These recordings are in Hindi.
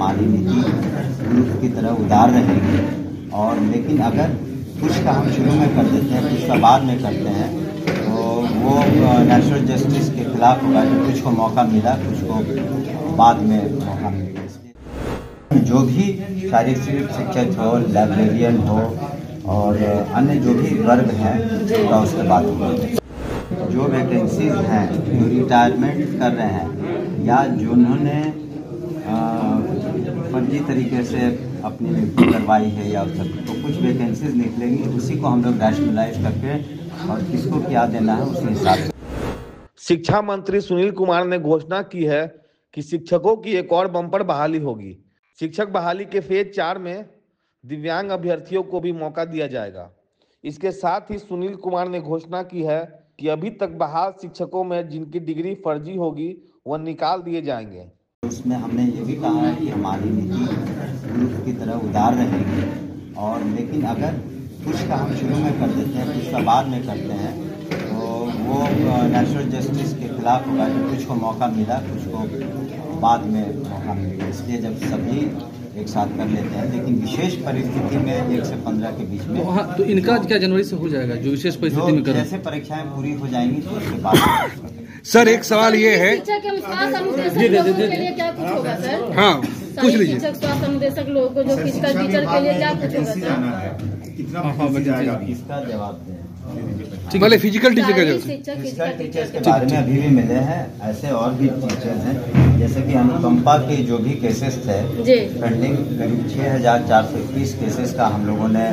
हमारी नीति पूर्व की तरह उदार रहेगी। और लेकिन अगर कुछ का हम शुरू में कर देते हैं, कुछ का बाद में करते हैं, तो वो नेचुरल जस्टिस के खिलाफ होगा कि कुछ को मौका मिला, कुछ को बाद में मौका मिला। इसलिए जो भी शारीरिक शिक्षक हो, लाइब्रेरियन हो और अन्य जो भी वर्ग हैं उनका उसके बाद जो वैकेंसीज हैं, जो रिटायरमेंट कर रहे हैं या जिन्होंने फर्जी तरीके से अपनी नियुक्ति करवाई है या तो कुछ वैकेंसीज निकलेंगी, उसी को हम लोग रैशनलाइज करके और किसको क्या देना है उस हिसाब से। शिक्षा मंत्री सुनील कुमार ने घोषणा की है कि शिक्षकों की एक और बम्पर बहाली होगी। शिक्षक बहाली के फेज 4 में दिव्यांग अभ्यर्थियों को भी मौका दिया जाएगा। इसके साथ ही सुनील कुमार ने घोषणा की है कि अभी तक बहाल शिक्षकों में जिनकी डिग्री फर्जी होगी वह निकाल दिए जाएंगे। उसमें हमने ये भी कहा है कि हमारी नीति पूर्व की तरह उदार रहेगी। और लेकिन अगर कुछ का हम शुरू में कर देते हैं, कुछ का बाद में करते हैं, तो वो नेचुरल जस्टिस के खिलाफ होगा कि कुछ को मौका मिला, कुछ को बाद में मौका मिलेगा। इसलिए जब सभी एक साथ कर लेते हैं, लेकिन विशेष परिस्थिति में 1 से 15 के बीच में तो इनका क्या जनवरी से हो जाएगा जो विशेष परिस्थिति में जैसे परीक्षाएं पूरी हो जाएंगी तो उसके बाद। सर एक सवाल ये है, हाँ पूछ लीजिए। शिक्षक स्वास्थ्य अनुदेशक लोगों को जो फिजिकल टीचर के लिए क्या कुछ होगा, इसका जवाब दें। भले फिजिकल टीचर का जवाब। फिजिकल टीचर्स के बारे में अभी भी मिले हैं, ऐसे और भी टीचर्स हैं, जैसे कि अनुकंपा के जो भी केसेस थे पेंडिंग, करीब 6421 केसेस का हम लोगों ने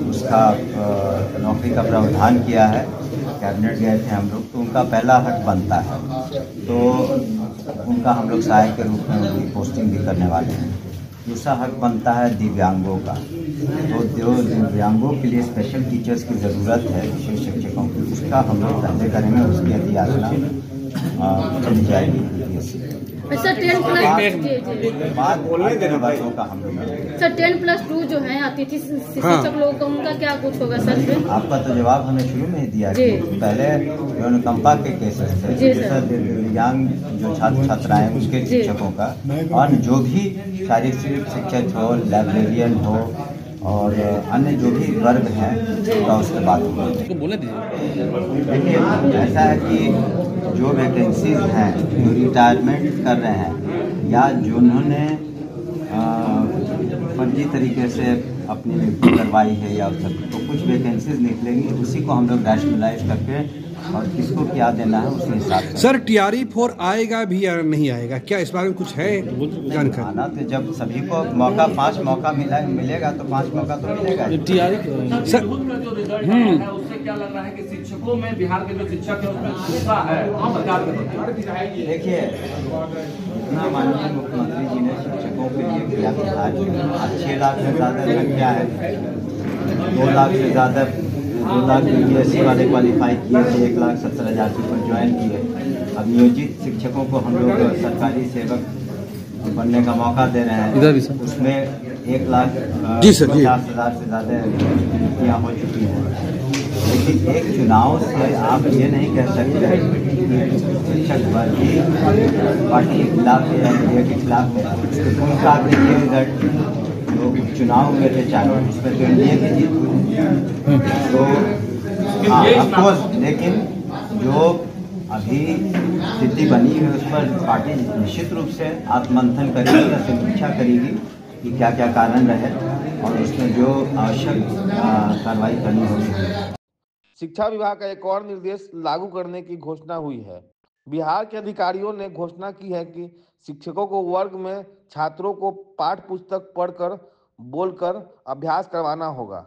उसका नौकरी का प्रावधान किया है। कैबिनेट गए थे हम लोग, तो उनका पहला हक बनता है, तो उनका हम लोग सहायक के रूप में उनकी पोस्टिंग भी करने वाले हैं। दूसरा हक बनता है दिव्यांगों का, तो जो दिव्यांगों के लिए स्पेशल टीचर्स की ज़रूरत है, विशेष शिक्षकों की, उसका हम लोग पहले करेंगे, उसकी अधियाचना चली जाएगी। सर 10+2 जो है अतिथि शिक्षक लोगों का उनका क्या कुछ होगा सर? आपका तो जवाब हमें शुरू में ही दिया कि पहले जो अनुकंपा के केसेस थे, दिव्यांग जो छात्र छात्राएं उसके शिक्षकों का, और जो भी शारीरिक शिक्षक हो, लाइब्रेरियन हो और अन्य जो भी वर्ग हैं उनका उसके बाद बोले दीजिए। देखिए ऐसा है कि जो वैकेंसीज हैं, जो रिटायरमेंट कर रहे हैं या जिन्होंने फर्जी तरीके से अपनी नियुक्ति करवाई है या तो कुछ वैकेंसीज निकलेंगी, उसी को हम लोग रैशनलाइज करके और किसको क्या देना है उस हिसाब से। सर TRE4 आएगा भी या नहीं आएगा, क्या इस बारे में कुछ है जानकारी? आना तो जब सभी को मौका 5 मौका मिलेगा तो 5 मौका तो मिलेगा। सर उससे क्या लग रहा है कि शिक्षकों में बिहार के जो शिक्षक है उसमें गुस्सा है सरकार के? देखिए जितना माननीय मुख्यमंत्री जी ने शिक्षकों के लिए किया आज 6 लाख से ज़्यादा संख्या है, 2 लाख से ज़्यादा 2 लाख UPSC वाले क्वालिफाई किए थे, 1,70,000 पीपल ज्वाइन किए। अब नियोजित शिक्षकों को हम लोग सरकारी सेवक बनने का मौका दे रहे हैं, उसमें 1,50,000 से ज़्यादा नियुक्तियाँ हो चुकी हैं। लेकिन एक चुनाव से आप ये नहीं कह सकते कि शिक्षक वर्ग ही पार्टी के खिलाफ है या इंडिया के खिलाफ है। उनका आप देखिए रिजल्ट जो चुनाव हुए थे 4 उस पर जो इंडिया की जीत हुई, तो अफकोर्स, लेकिन जो अभी स्थिति बनी है उस पर पार्टी निश्चित रूप से आत्ममंथन करेगी या समीक्षा करेगी कि क्या क्या कारण रहे और उसमें जो आवश्यक कार्रवाई करनी होगी। शिक्षा विभाग का एक और निर्देश लागू करने की घोषणा हुई है। बिहार के अधिकारियों ने घोषणा की है कि शिक्षकों को वर्ग में छात्रों को पाठ पुस्तक पढ़कर बोलकर अभ्यास करवाना होगा।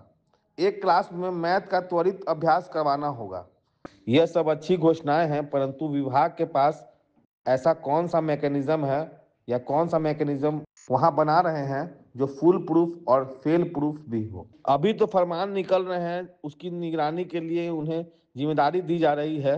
एक क्लास में मैथ का त्वरित अभ्यास करवाना होगा। यह सब अच्छी घोषणाएं हैं, परंतु विभाग के पास ऐसा कौन सा मैकेनिज्म है या कौन सा मैकेनिज्म वहां बना रहे हैं जो फुल प्रूफ और फेल प्रूफ भी हो। अभी तो फरमान निकल रहे हैं, उसकी निगरानी के लिए उन्हें जिम्मेदारी दी जा रही है।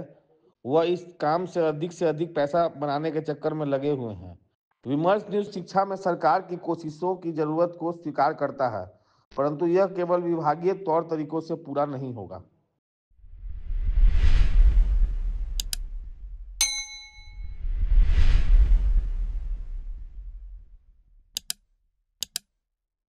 वह इस काम से अधिक पैसा बनाने के चक्कर में लगे हुए हैं। विमर्श न्यूज शिक्षा में सरकार की कोशिशों की जरूरत को स्वीकार करता है, परंतु यह केवल विभागीय तौर तरीकों से पूरा नहीं होगा।